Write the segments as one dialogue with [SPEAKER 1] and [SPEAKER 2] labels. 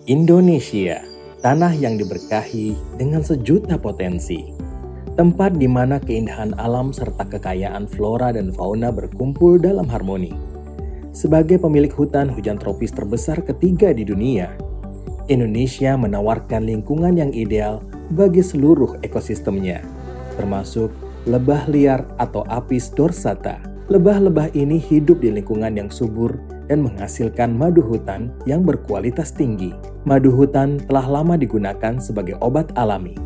[SPEAKER 1] Indonesia, tanah yang diberkahi dengan sejuta potensi. Tempat di mana keindahan alam serta kekayaan flora dan fauna berkumpul dalam harmoni. Sebagai pemilik hutan hujan tropis terbesar ketiga di dunia, Indonesia menawarkan lingkungan yang ideal bagi seluruh ekosistemnya, termasuk lebah liar atau Apis dorsata. Lebah-lebah ini hidup di lingkungan yang subur dan menghasilkan madu hutan yang berkualitas tinggi. Madu hutan telah lama digunakan sebagai obat alami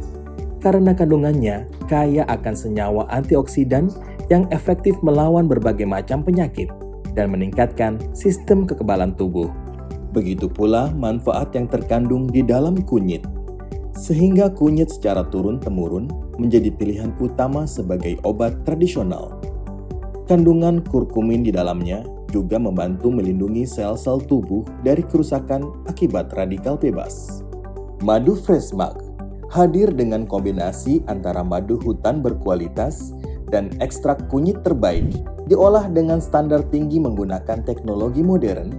[SPEAKER 1] karena kandungannya kaya akan senyawa antioksidan yang efektif melawan berbagai macam penyakit dan meningkatkan sistem kekebalan tubuh. Begitu pula manfaat yang terkandung di dalam kunyit, sehingga kunyit secara turun-temurun menjadi pilihan utama sebagai obat tradisional. Kandungan kurkumin di dalamnya juga membantu melindungi sel-sel tubuh dari kerusakan akibat radikal bebas. Madu Freshmark hadir dengan kombinasi antara madu hutan berkualitas dan ekstrak kunyit terbaik, diolah dengan standar tinggi menggunakan teknologi modern,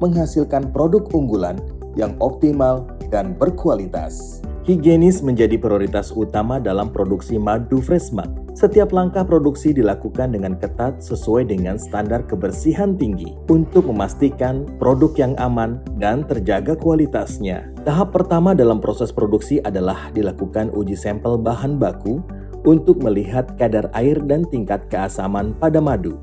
[SPEAKER 1] menghasilkan produk unggulan yang optimal dan berkualitas. Higienis menjadi prioritas utama dalam produksi madu Freshmark. Setiap langkah produksi dilakukan dengan ketat sesuai dengan standar kebersihan tinggi untuk memastikan produk yang aman dan terjaga kualitasnya. Tahap pertama dalam proses produksi adalah dilakukan uji sampel bahan baku untuk melihat kadar air dan tingkat keasaman pada madu.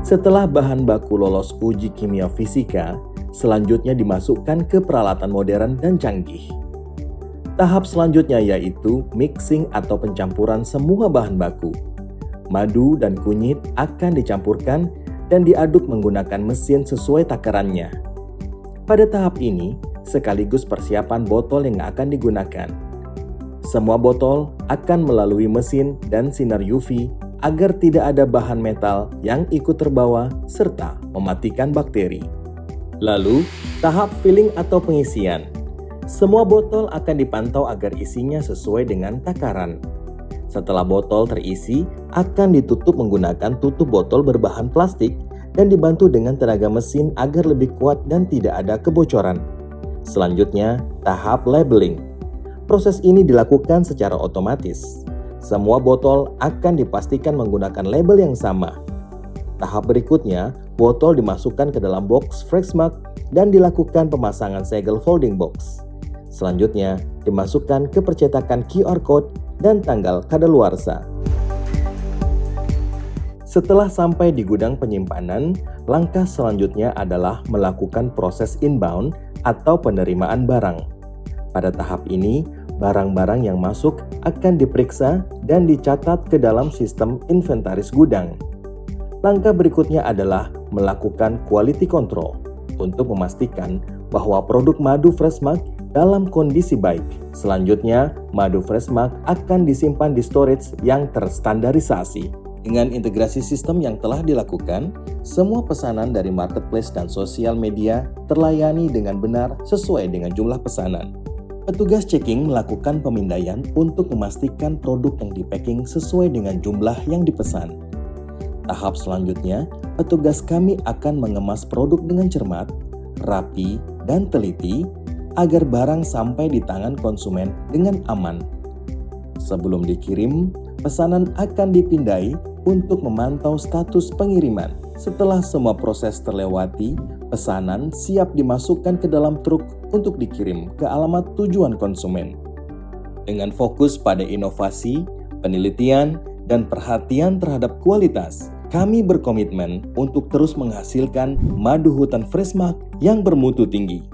[SPEAKER 1] Setelah bahan baku lolos uji kimia fisika, selanjutnya dimasukkan ke peralatan modern dan canggih. Tahap selanjutnya yaitu mixing atau pencampuran semua bahan baku. Madu dan kunyit akan dicampurkan dan diaduk menggunakan mesin sesuai takarannya. Pada tahap ini, sekaligus persiapan botol yang akan digunakan. Semua botol akan melalui mesin dan sinar UV agar tidak ada bahan metal yang ikut terbawa serta mematikan bakteri. Lalu, tahap filling atau pengisian. Semua botol akan dipantau agar isinya sesuai dengan takaran. Setelah botol terisi, akan ditutup menggunakan tutup botol berbahan plastik dan dibantu dengan tenaga mesin agar lebih kuat dan tidak ada kebocoran. Selanjutnya, tahap labeling. Proses ini dilakukan secara otomatis. Semua botol akan dipastikan menggunakan label yang sama. Tahap berikutnya, botol dimasukkan ke dalam box Freshmark dan dilakukan pemasangan segel folding box. Selanjutnya, dimasukkan ke percetakan QR Code dan tanggal kadaluarsa. Setelah sampai di gudang penyimpanan, langkah selanjutnya adalah melakukan proses inbound atau penerimaan barang. Pada tahap ini, barang-barang yang masuk akan diperiksa dan dicatat ke dalam sistem inventaris gudang. Langkah berikutnya adalah melakukan quality control untuk memastikan bahwa produk madu Freshmark dalam kondisi baik. Selanjutnya, madu Freshmark akan disimpan di storage yang terstandarisasi. Dengan integrasi sistem yang telah dilakukan, semua pesanan dari marketplace dan sosial media terlayani dengan benar sesuai dengan jumlah pesanan. Petugas checking melakukan pemindaian untuk memastikan produk yang dipacking sesuai dengan jumlah yang dipesan. Tahap selanjutnya, petugas kami akan mengemas produk dengan cermat, rapi, dan teliti agar barang sampai di tangan konsumen dengan aman. Sebelum dikirim, pesanan akan dipindai untuk memantau status pengiriman. Setelah semua proses terlewati, pesanan siap dimasukkan ke dalam truk untuk dikirim ke alamat tujuan konsumen. Dengan fokus pada inovasi, penelitian, dan perhatian terhadap kualitas, kami berkomitmen untuk terus menghasilkan madu hutan Freshmark yang bermutu tinggi.